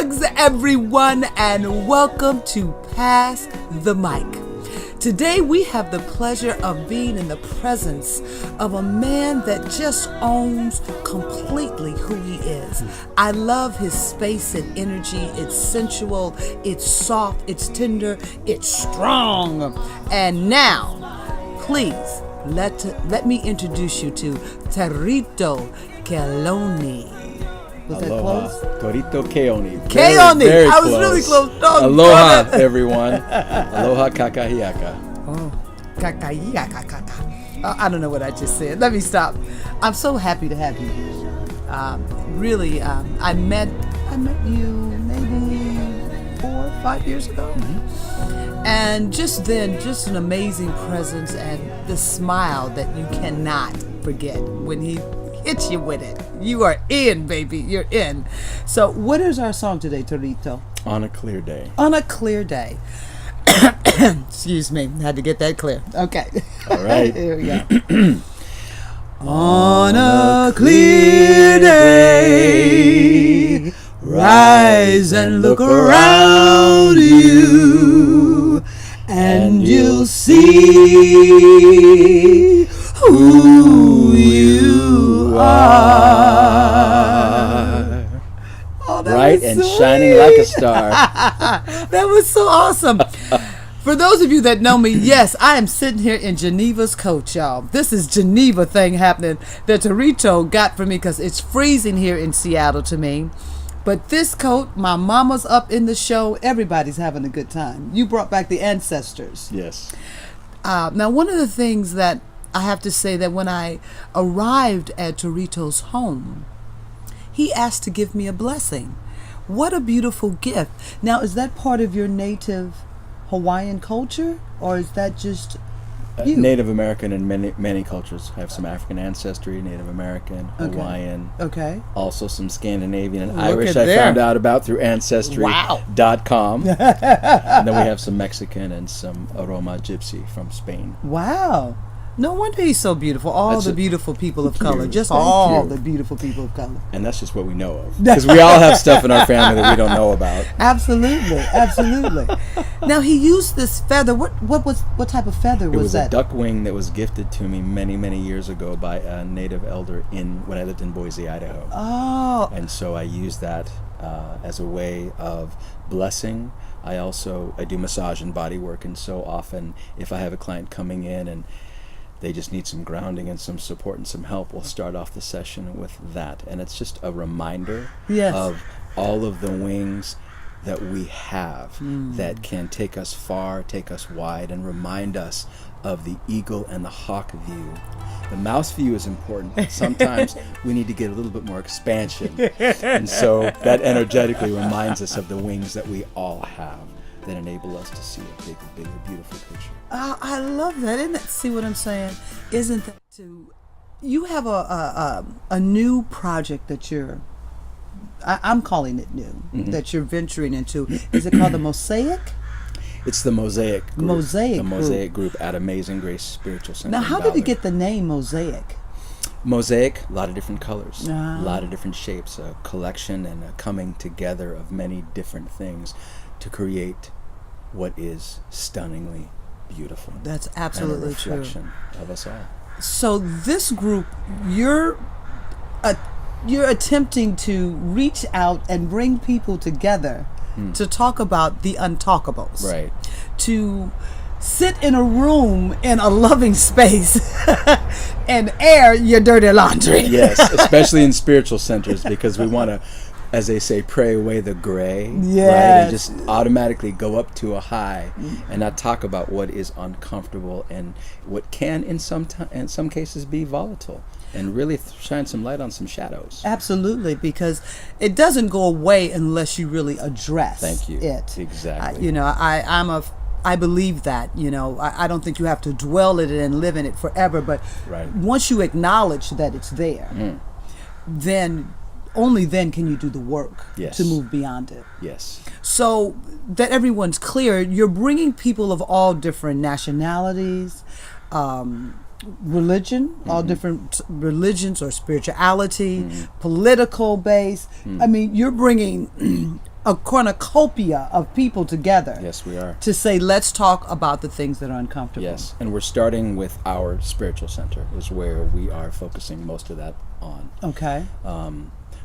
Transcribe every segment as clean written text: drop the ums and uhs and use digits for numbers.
Hugs, everyone, and welcome to Pass the Mic. Today we have the pleasure of being in the presence of a man that just owns completely who he is. I love his space and energy. It's sensual, it's soft, it's tender, it's strong. And now, please, let me introduce you to Torito Keoni. Was that Aloha. close? Torito Keoni. Keoni! Very I was close. really close. Oh, Aloha, everyone. Aloha kakahiaka. Oh, kakahiaka. I don't know what I just said. Let me stop. I'm so happy to have you here. Really, I met you maybe 4 or 5 years ago. Mm-hmm. And just then, just an amazing presence and the smile that you cannot forget when he hits you with it. You are in, baby. You're in. So what is our song today, Torito? On a clear day. On a clear day. Excuse me. Had to get that clear. Okay. All right. Here we go. On a clear day, rise and look around you, and you'll see who you are. Oh, bright and sweet. shining like a star. That was so awesome. For those of you that know me, yes, I am sitting here in Geneva's coat, y'all. This is Geneva thing happening that Torito got for me because it's freezing here in Seattle to me. But this coat, my mama's up in the show. Everybody's having a good time. You brought back the ancestors. Yes. Now, one of the things that I have to say that when I arrived at Torito's home, he asked to give me a blessing. What a beautiful gift. Now, is that part of your native Hawaiian culture, or is that just you? Native American and many cultures have some African ancestry, Native American, Hawaiian. Okay. Also some Scandinavian and Look Irish at I there. found out about through Ancestry.com. And then we have some Mexican and some Aroma Gypsy from Spain. Wow. No wonder he's so beautiful. All the beautiful people of color. Just Thank all you. the beautiful people of color. And that's just what we know of. Because we all have stuff in our family that we don't know about. Absolutely. Absolutely. Now, he used this feather. What type of feather It was that? a duck wing that was gifted to me many years ago by a native elder when I lived in Boise, Idaho. Oh. And so I used that as a way of blessing. I do massage and body work, and so often if I have a client coming in and they just need some grounding and some support and some help, we'll start off the session with that. And it's just a reminder of all of the wings that we have that can take us far, take us wide, and remind us of the eagle and the hawk view. The mouse view is important, but sometimes we need to get a little bit more expansion. And so that energetically reminds us of the wings that we all have that enable us to see a bigger, beautiful picture. I love that. Isn't that, see what I'm saying? Isn't that you have a new project that I'm calling it new, that you're venturing into. Is it called the Mosaic? It's the Mosaic group. Mosaic Group at Amazing Grace Spiritual Center. Now, how did it get the name Mosaic? Mosaic, a lot of different colors, Ah. a lot of different shapes, a collection and a coming together of many different things to create what is stunningly beautiful. That's absolutely and a reflection of us all. So this group, you're attempting to reach out and bring people together to talk about the untalkables. Right. To sit in a room in a loving space and air your dirty laundry. Yes, especially in spiritual centers, because we want to, as they say, pray away the gray, Yes. right? And just automatically go up to a high and not talk about what is uncomfortable and what can, in some cases, be volatile, and really shine some light on some shadows. Absolutely, because it doesn't go away unless you really address Thank you. it. Exactly. I believe that, I don't think you have to dwell in it and live in it forever, but Right. once you acknowledge that it's there, then only then can you do the work Yes. to move beyond it. Yes. So that everyone's clear, you're bringing people of all different nationalities, religion, all different religions or spirituality, political base. I mean, you're bringing a cornucopia of people together. Yes, we are. To say, let's talk about the things that are uncomfortable. Yes, and we're starting with our spiritual center is where we are focusing most of that on. Okay.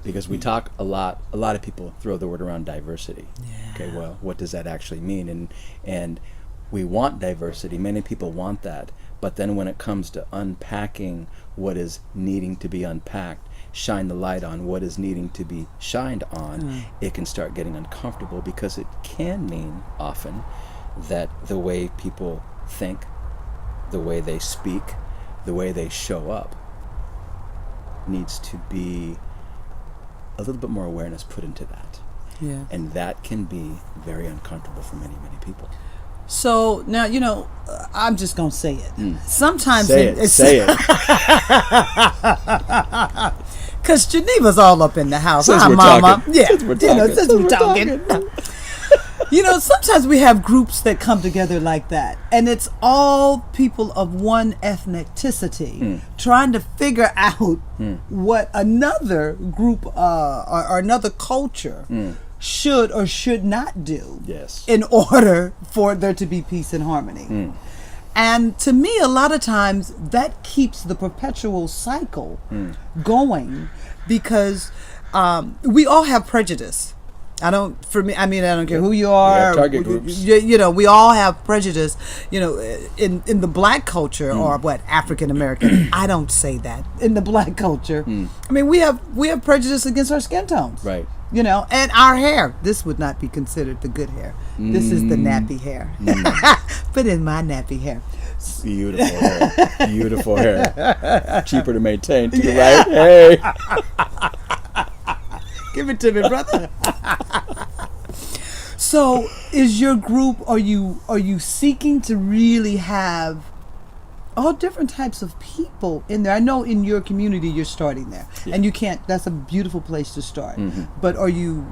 Because we talk a lot of people throw the word around diversity. Yeah. Okay, well, what does that actually mean? And we want diversity. Many people want that. But then when it comes to unpacking what is needing to be unpacked, shine the light on what is needing to be shined on, it can start getting uncomfortable, because it can mean often that the way people think, the way they speak, the way they show up needs to be a little bit more awareness put into that. Yeah. And that can be very uncomfortable for many, many people. So now, I'm just going to say it. Sometimes Say it. Because Geneva's all up in the house. Since Hi, we're Mama. talking. Yeah, Since we're talking. since we're talking. Sometimes we have groups that come together like that, and it's all people of one ethnicity trying to figure out what another group or another culture should or should not do in order for there to be peace and harmony. And to me, a lot of times that keeps the perpetual cycle going, because we all have prejudice. I don't care who you are. We have target groups. We all have prejudice. In the black culture, or what, African American. I don't say that. In the black culture, we have prejudice against our skin tones. Right. And our hair. This would not be considered the good hair. This is the nappy hair. But in my nappy hair. Beautiful hair. Beautiful hair. Cheaper to maintain too, right? Hey. Give it to me, brother. So, is your group, are you seeking to really have all different types of people in there? I know in your community you're starting there, and you can't. That's a beautiful place to start. But are you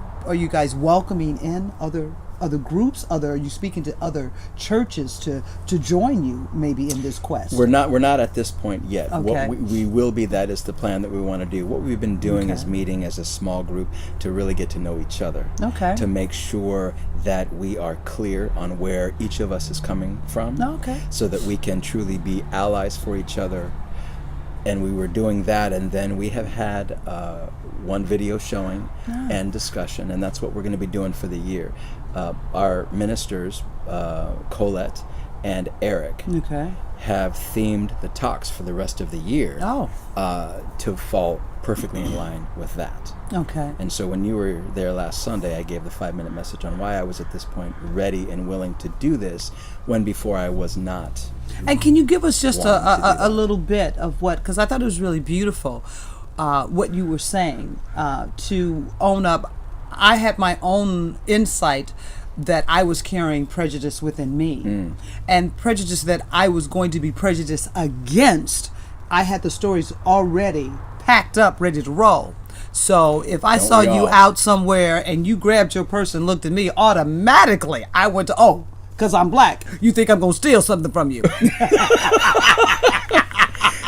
guys welcoming in other groups? Are you speaking to other churches to join you maybe in this quest? We're not at this point yet. Okay. What we will be. That is the plan that we want to do. What we've been doing is meeting as a small group to really get to know each other. Okay. To make sure that we are clear on where each of us is coming from. Okay. So that we can truly be allies for each other. And we were doing that, and then we have had one video showing and discussion, and that's what we're going to be doing for the year. Our ministers, Colette and Eric, have themed the talks for the rest of the year to fall perfectly in line with that. Okay. And so when you were there last Sunday, I gave the 5-minute message on why I was at this point ready and willing to do this, when before I was not. And can you give us just a little bit of what, because I thought it was really beautiful, what you were saying, to own up. I had my own insight that I was carrying prejudice within me, and prejudice that I was going to be prejudiced against. I had the stories already packed up, ready to roll. So if I saw you out somewhere and you grabbed your purse and looked at me, automatically I went to, because I'm black, you think I'm going to steal something from you.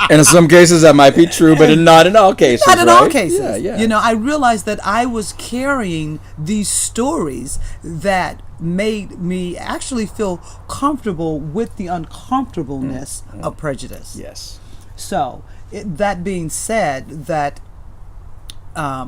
And in some cases that might be true, but not in all cases. Not in right? all cases. Yeah. I realized that I was carrying these stories that made me actually feel comfortable with the uncomfortableness of prejudice. Yes. So, that being said, that I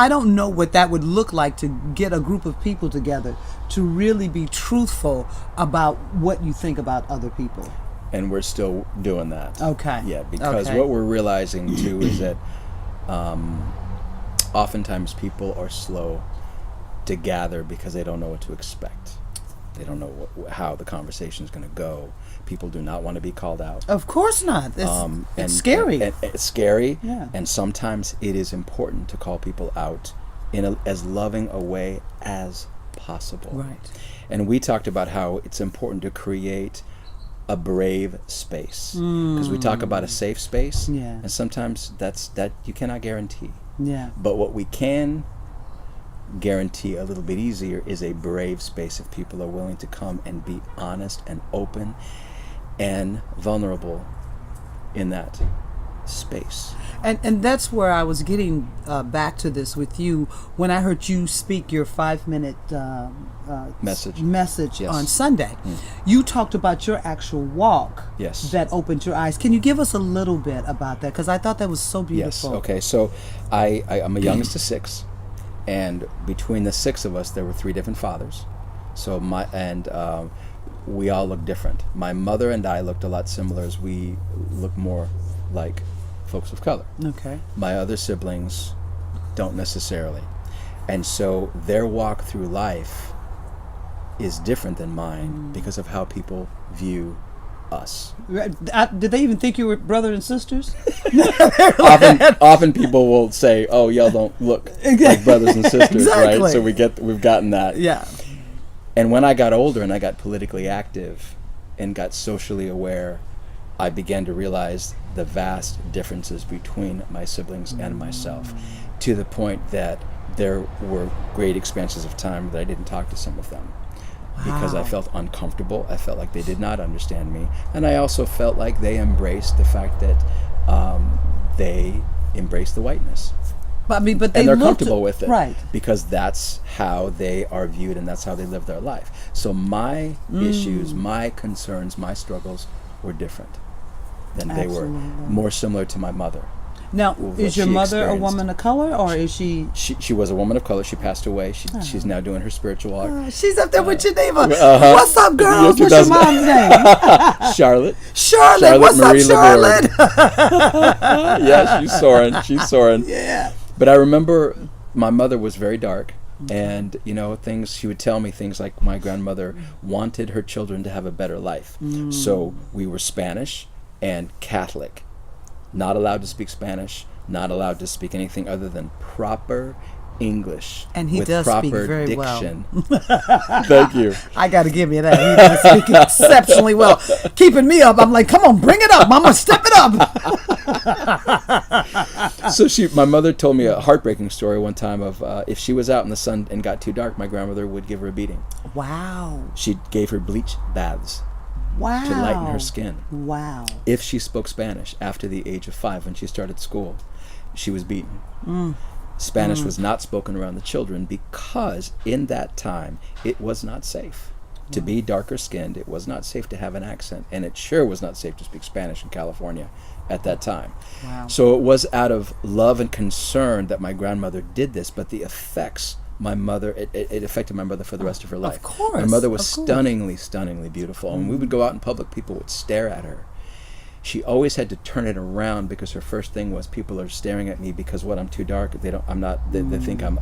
don't know what that would look like to get a group of people together to really be truthful about what you think about other people. And we're still doing that. Okay. Yeah, because what we're realizing too is that oftentimes people are slow to gather because they don't know what to expect. They don't know how the conversation is going to go. People do not want to be called out. Of course not. It's scary. And it's scary. Yeah. And sometimes it is important to call people out in as loving a way as possible. Right. And we talked about how it's important to create a brave space, because we talk about a safe space, and sometimes that you cannot guarantee. Yeah. But what we can guarantee a little bit easier is a brave space if people are willing to come and be honest and open and vulnerable in that space. And that's where I was getting back to this with you when I heard you speak your 5-minute Message. Yes. On Mm. Sunday. You talked about your actual walk. Yes. That opened your eyes. Can you give us a little bit about that? Because I thought that was so beautiful. Yes. Okay. So I'm a youngest of 6, and between the 6 of us, there were 3 different fathers. So we all look different. My mother and I looked a lot similar, as we look more like folks of color. Okay. My other siblings don't necessarily. And so their walk through life is different than mine because of how people view us. Did they even think you were brothers and sisters? Often people will say, "Oh, y'all don't look like brothers and sisters," Exactly. right? So we've gotten that. Yeah. And when I got older and I got politically active and got socially aware, I began to realize the vast differences between my siblings and myself, to the point that there were great expanses of time that I didn't talk to some of them because I felt uncomfortable. I felt like they did not understand me. And I also felt like they embraced the fact that they embraced the whiteness. But And they're comfortable with it, right? Because that's how they are viewed and that's how they live their life. So my issues, my concerns, my struggles were different than they were. More similar to my mother. Now, is your mother a experienced. woman of color, or is she? She was a woman of color. She passed away. She's now doing her spiritual walk. She's up there with your neighbor. What's up, girls? Yes, What's your mom's name? Charlotte. Charlotte. What's Marie up, Le Bord. Charlotte? Yeah, she's soaring. She's soaring. Yeah. But I remember my mother was very dark. And, she would tell me things like my grandmother wanted her children to have a better life. So we were Spanish and Catholic. Not allowed to speak Spanish, not allowed to speak anything other than proper English. And he with does proper speak very diction. well. Thank you. I got to give you that. He does speak exceptionally well. Keeping me up. I'm like, come on, bring it up. Mama, step it up. So my mother told me a heartbreaking story one time of if she was out in the sun and got too dark, my grandmother would give her a beating. Wow. She gave her bleach baths. Wow. To lighten her skin. Wow. If she spoke Spanish after the age of 5 when she started school, she was beaten. Spanish was not spoken around the children because in that time it was not safe to be darker skinned. It was not safe to have an accent, and it sure was not safe to speak Spanish in California at that time. Wow. So it was out of love and concern that my grandmother did this, but the effects it affected my mother for the rest of her life. Of course. My mother was stunningly beautiful. And when we would go out in public, people would stare at her. She always had to turn it around because her first thing was, people are staring at me because I'm too dark. They think I'm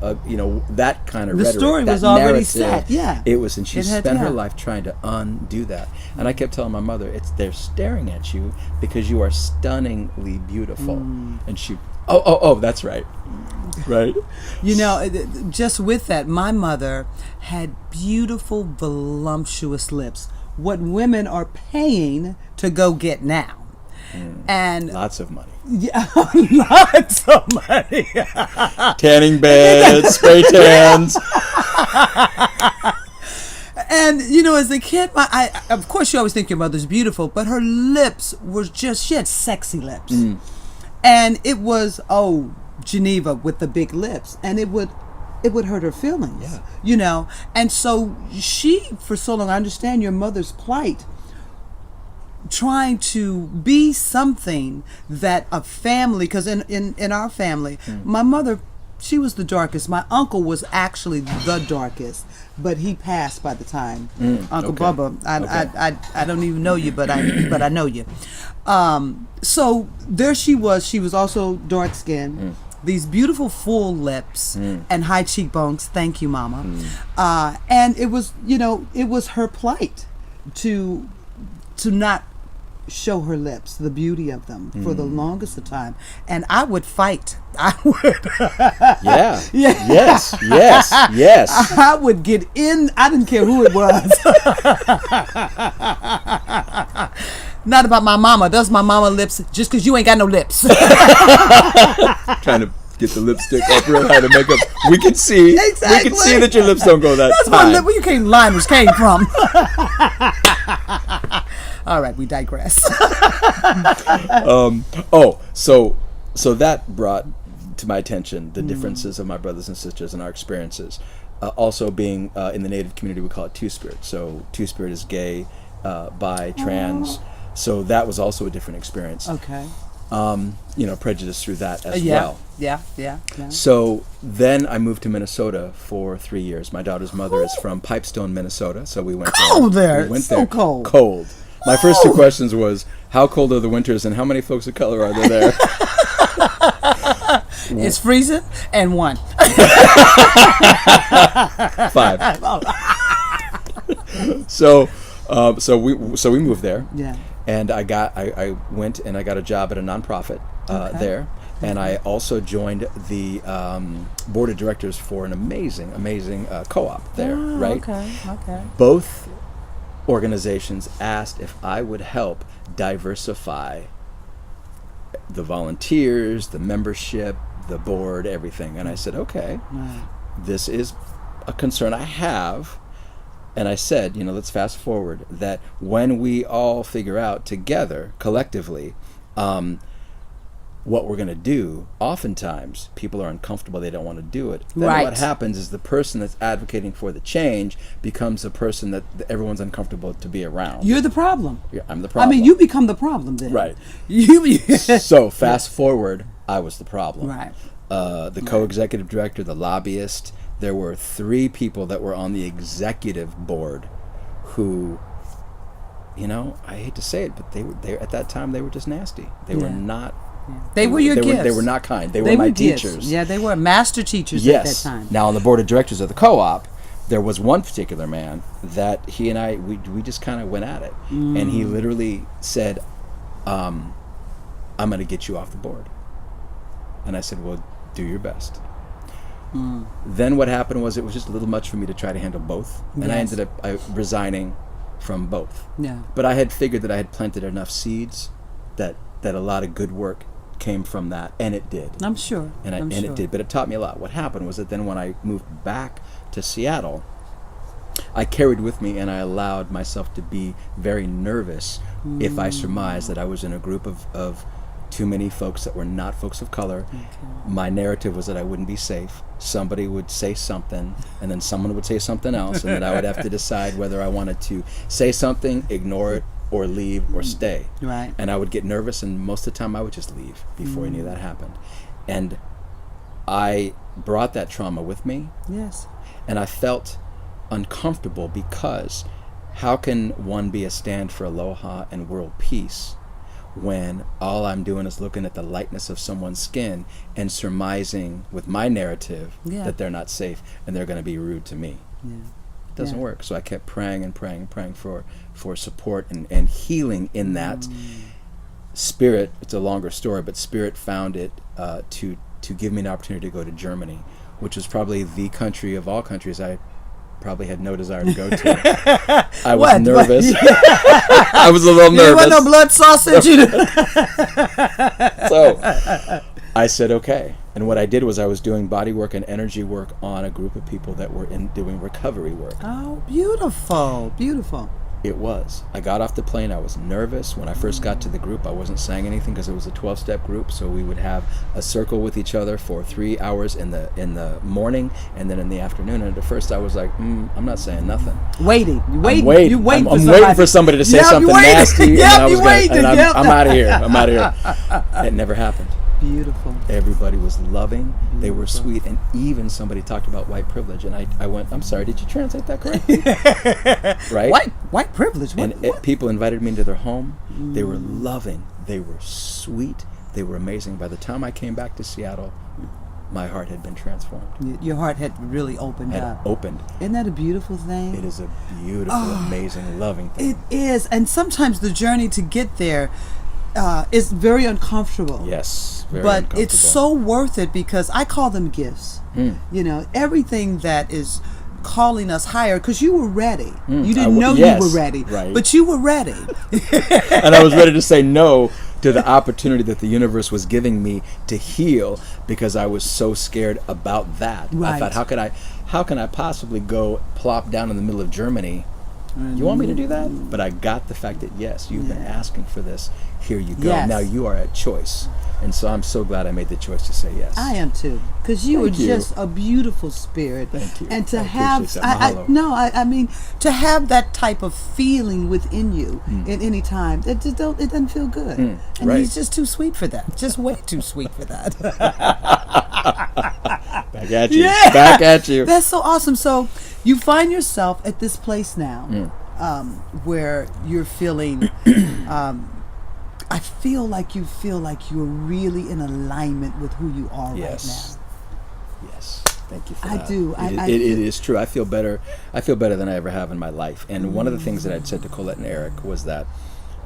that kind of the rhetoric. story that was already narrative, set. Yeah. It was, and she spent her yeah. life trying to undo that. And I kept telling my mother, they're staring at you because you are stunningly beautiful. And she, that's right. Right. Just with that, my mother had beautiful, voluptuous lips. What women are paying to go get now. And lots of money. Yeah, lots of money. Tanning beds, spray tans. And as a kid, I of course you always think your mother's beautiful, but her lips were she had sexy lips. And it was Geneva with the big lips, and it would hurt her feelings. Yeah. And so she, for so long, I understand your mother's plight, trying to be something that a family, because in our family, my mother, she was the darkest. My uncle was actually the darkest, but he passed by the time. Uncle Bubba, I don't even know you, but I know you. So there she was. She was also dark skinned. These beautiful full lips and high cheekbones. Thank you, Mama. And it was, it was her plight to not show her lips, the beauty of them, for the longest of time. And I would fight. I would. Yeah. Yes. I would get in. I didn't care who it was. Not about my mama. That's my mama lips, just because you ain't got no lips. Trying to get the lipstick up real high to make up. We can see. Exactly. We can see that your lips don't go that That's high. where you can't line which came from. All right, we digress. So that brought to my attention the differences of my brothers and sisters and our experiences. Also being in the Native community, we call it Two-Spirit. So Two-Spirit is gay, bi, trans. So that was also a different experience. Okay. Prejudice through that as well. Yeah. So then I moved to Minnesota for 3 years. My daughter's mother is from Pipestone, Minnesota. So we went there. We went so there. cold. Cold. My first two questions was, how cold are the winters and how many folks of color are there? It's freezing and 1. 5. So we moved there. Yeah. And I went and I got a job at a nonprofit there. And I also joined the board of directors for an amazing co-op there, right? Okay. Both organizations asked if I would help diversify the volunteers, the membership, the board, everything. And I said, okay, this is a concern I have. And I said, let's fast forward that when we all figure out together, collectively, what we're going to do, oftentimes people are uncomfortable. They don't want to do it. Then what happens is the person that's advocating for the change becomes a person that everyone's uncomfortable to be around. You're the problem. Yeah, I'm the problem. I mean, you become the problem then. Right. You. So fast forward, I was the problem. Right. The co-executive director, the lobbyist. There were 3 people that were on the executive board who, I hate to say it, but they at that time they were just nasty. They were not. They were your gifts. They were not kind. They were my teachers. Yeah, they were master teachers at that time. Now on the board of directors of the co-op, there was one particular man that he and I we just kind of went at it, and he literally said, "I'm going to get you off the board," and I said, "Well, do your best." Then what happened was it was just a little much for me to try to handle both, and I ended up resigning from both. Yeah. But I had figured that I had planted enough seeds that a lot of good work came from that, and it did. I'm sure. It did, but it taught me a lot. What happened was that then when I moved back to Seattle, I carried with me and I allowed myself to be very nervous if I surmised that I was in a group of too many folks that were not folks of color. My narrative was that I wouldn't be safe. Somebody would say something, and then someone would say something else, and then I would have to decide whether I wanted to say something, ignore it, or leave, or stay. Right. And I would get nervous, and most of the time I would just leave before any of that happened. And I brought that trauma with me. Yes. And I felt uncomfortable because how can one be a stand for aloha and world peace when all I'm doing is looking at the lightness of someone's skin and surmising with my narrative that they're not safe and they're going to be rude to me? It doesn't work. So I kept praying and praying and praying for support and healing in that. Spirit, it's a longer story, but Spirit found it to give me an opportunity to go to Germany, which was probably the country of all countries I probably had no desire to go to. I was nervous. I was a little nervous. You want no blood sausage? So I said, okay. And what I did was I was doing body work and energy work on a group of people that were doing recovery work. Oh, beautiful. Beautiful. It was. I got off the plane. I was nervous. When I first got to the group, I wasn't saying anything because it was a 12-step group. So we would have a circle with each other for 3 hours in the morning and then in the afternoon. And at first I was like, I'm not saying nothing. Waiting. I'm waiting for somebody to say something nasty. I'm out of here. I'm out of here. It never happened. Beautiful. Everybody was loving. Beautiful. They were sweet. And even somebody talked about white privilege. And I went, I'm sorry, did you translate that correctly? Right? White privilege? What? People invited me into their home. They were loving. They were sweet. They were amazing. By the time I came back to Seattle, my heart had been transformed. Your heart had really opened up. Opened. Isn't that a beautiful thing? It is a beautiful, amazing, loving thing. It is. And sometimes the journey to get there is very uncomfortable. Yes, very but uncomfortable. It's so worth it because I call them gifts. You know, everything that is calling us higher, because you were ready. You didn't know you were ready, right. But you were ready. And I was ready to say no to the opportunity that the universe was giving me to heal because I was so scared about that. Right. I thought, how can I possibly go plop down in the middle of Germany You want me to do that? But I got the fact that, yes, you've been asking for this. Here you go. Yes. Now you are at choice. And so I'm so glad I made the choice to say yes. I am too, because you are just a beautiful spirit. Thank you. And to I have, appreciate that. I mean, to have that type of feeling within you at any time, it doesn't feel good. And right. he's just too sweet for that. Just way too sweet for that. Back at you. Yeah. Back at you. That's so awesome. So you find yourself at this place now, where you're feeling. I feel like you're really in alignment with who you are right now. Yes. Thank you for that. I do. It is true. I feel better than I ever have in my life. And one of the things that I'd said to Colette and Eric was that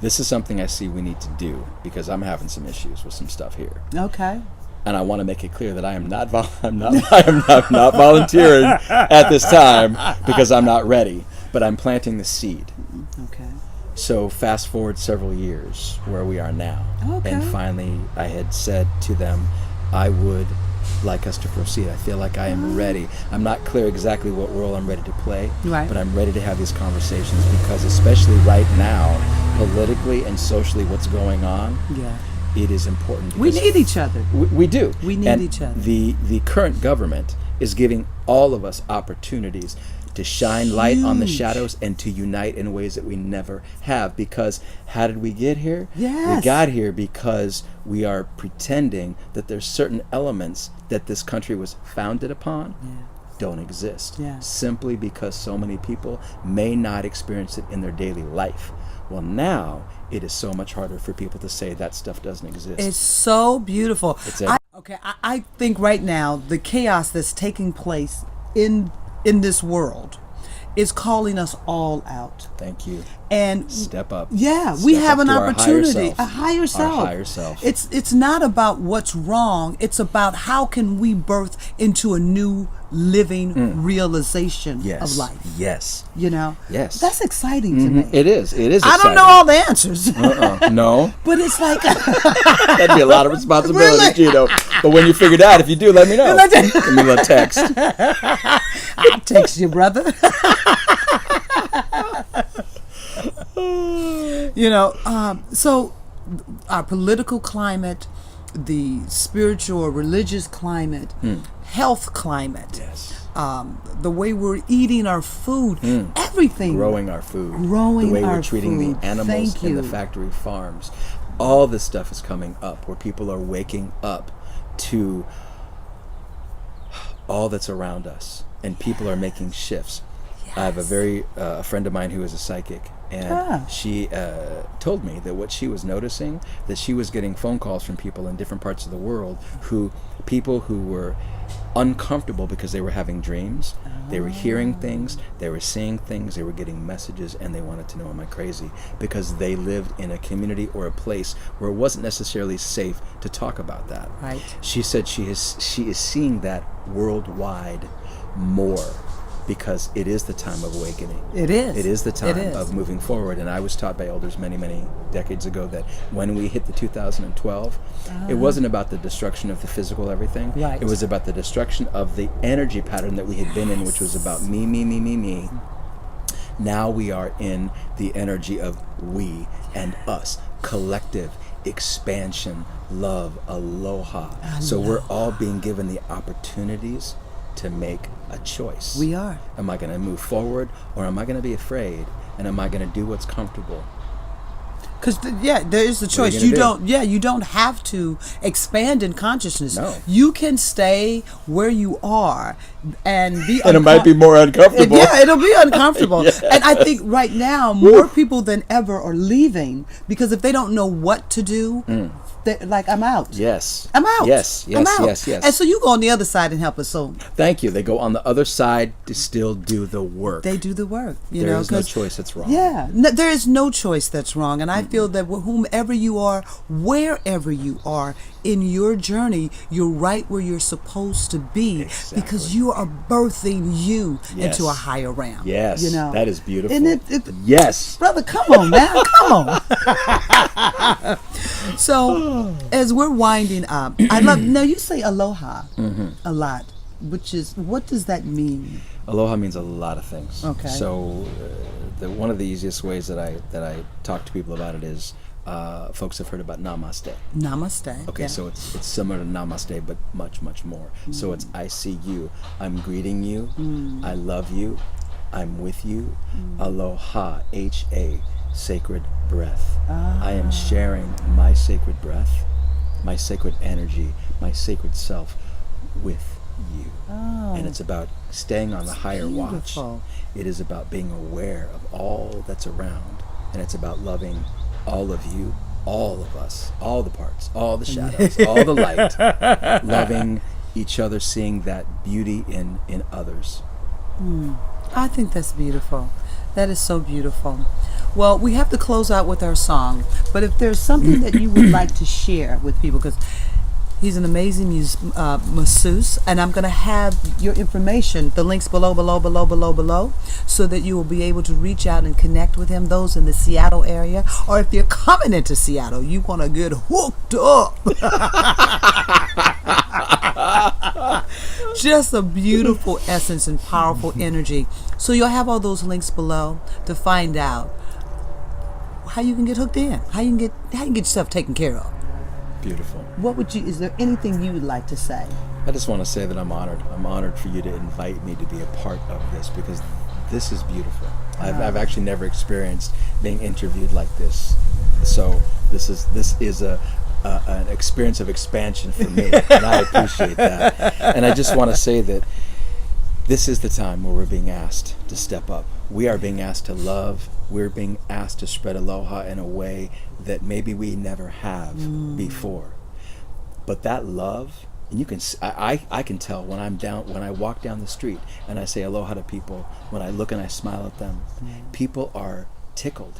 this is something I see we need to do because I'm having some issues with some stuff here. Okay. And I want to make it clear that I am not not volunteering at this time because I'm not ready, but I'm planting the seed. Okay. So fast forward several years where we are now. Okay. And finally I had said to them, I would like us to proceed. I feel like I am ready. I'm not clear exactly what role I'm ready to play, but I'm ready to have these conversations because especially right now, politically and socially what's going on, it is important. We need each other. We do. We need each other. The current government is giving all of us opportunities to shine light on the shadows and to unite in ways that we never have. Because how did we get here? Yes. We got here because we are pretending that there's certain elements that this country was founded upon don't exist. Simply because so many people may not experience it in their daily life. Well, now it is so much harder for people to say that stuff doesn't exist. It's so beautiful. I think right now the chaos that's taking place in this world is calling us all out. Thank you. And step up. Yeah, Step we have an our opportunity, a higher self. Our higher self. It's not about what's wrong. It's about how can we birth into a new living realization of life. Yes. You know? Yes. That's exciting to me. It is. It is I exciting. don't know all the answers. No. But it's like that'd be a lot of responsibility, really? Gino. But when you figure it out, if you do, let me know. Give me a little text. I'll text you, brother. You know, so our political climate, the spiritual or religious climate, health climate, the way we're eating our food, everything. Growing our food. The way we're treating the animals in the factory farms. All this stuff is coming up where people are waking up to all that's around us and people are making shifts. I have a friend of mine who is a psychic, and she told me that what she was noticing, that she was getting phone calls from people in different parts of the world, people who were uncomfortable because they were having dreams, they were hearing things, they were seeing things, they were getting messages, and they wanted to know, am I crazy? Because they lived in a community or a place where it wasn't necessarily safe to talk about that. Right. She said she is seeing that worldwide more. Because it is the time of awakening. It is. It is the time of moving forward. And I was taught by elders many, many decades ago that when we hit the 2012, it wasn't about the destruction of the physical everything. Right. It was about the destruction of the energy pattern that we had been in, which was about me, me, me, me, me. Now we are in the energy of we and us, collective expansion, love, aloha. So we're all being given the opportunities to make a choice. We are. Am I going to move forward or am I going to be afraid? And am I going to do what's comfortable? Because there is the choice. You don't have to expand in consciousness. No. You can stay where you are and be. And it might be more uncomfortable. It'll be uncomfortable. And I think right now more people than ever are leaving because if they don't know what to do. Like, I'm out. Yes. I'm out. Yes. I'm out. Yes. And so you go on the other side and help us. So thank you. They go on the other side to still do the work. They do the work. There is no choice that's wrong. Yeah. There is no choice that's wrong. And I feel that whomever you are, wherever you are in your journey, you're right where you're supposed to be because you are birthing you into a higher realm. Yes. You know? That is beautiful. And yes. Brother, come on now. Come on. So, as we're winding up, I love, now you say aloha a lot, which is, what does that mean? Aloha means a lot of things. Okay. So, one of the easiest ways that I talk to people about it is, folks have heard about Namaste. Namaste. Okay, yeah. so it's similar to Namaste, but much, much more. So it's I see you, I'm greeting you, I love you, I'm with you. Aloha, H-A, sacred breath. I am sharing my sacred breath, my sacred energy, my sacred self with you. And it's about staying on the higher watch. beautiful. It is about being aware of all that's around, and it's about loving all of you, all of us, all the parts, all the shadows, all the light, loving each other, seeing that beauty in others. I think that's beautiful. That is so beautiful. Well, we have to close out with our song, but if there's something that you would like to share with people, because he's an amazing masseuse, and I'm going to have your information, the links below, so that you will be able to reach out and connect with him, those in the Seattle area, or if you're coming into Seattle, you want to get hooked up. Just a beautiful essence and powerful energy. So you'll have all those links below to find out how you can get hooked in, how you can get yourself taken care of. Beautiful. Is there anything you would like to say? I just want to say that I'm honored. I'm honored for you to invite me to be a part of this, because this is beautiful. I've actually never experienced being interviewed like this. So this is an experience of expansion for me, and I appreciate that. And I just want to say that this is the time where we're being asked to step up. We are being asked to love. We're being asked to spread aloha in a way that maybe we never have before. But that love, and you can, I can tell when I walk down the street and I say aloha to people, when I look and I smile at them, people are tickled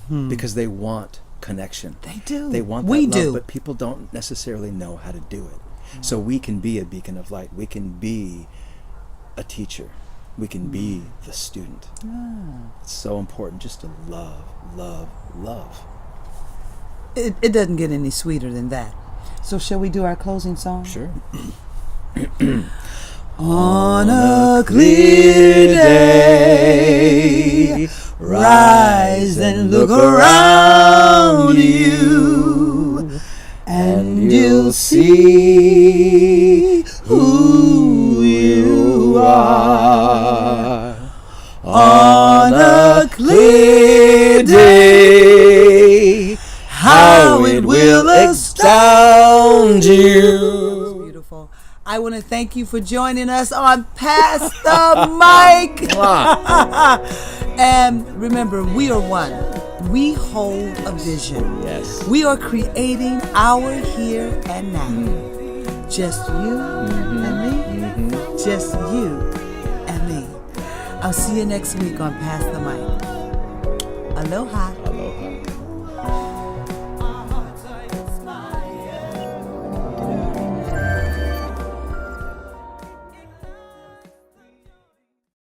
because they want connection. They do. They want that We love, do. but people don't necessarily know how to do it. So we can be a beacon of light. We can be a teacher. We can be the student. It's so important just to love, love, love. It doesn't get any sweeter than that. So shall we do our closing song? Sure. On a clear day, rise and look around you, and you'll see who you are. On a clear day, how it will astound you. Beautiful. I want to thank you for joining us on Pass the Mic. And remember, we are one. We hold a vision. Yes. We are creating our here and now. Just you and me. Just you and me. I'll see you next week on Pass the Mic. Aloha.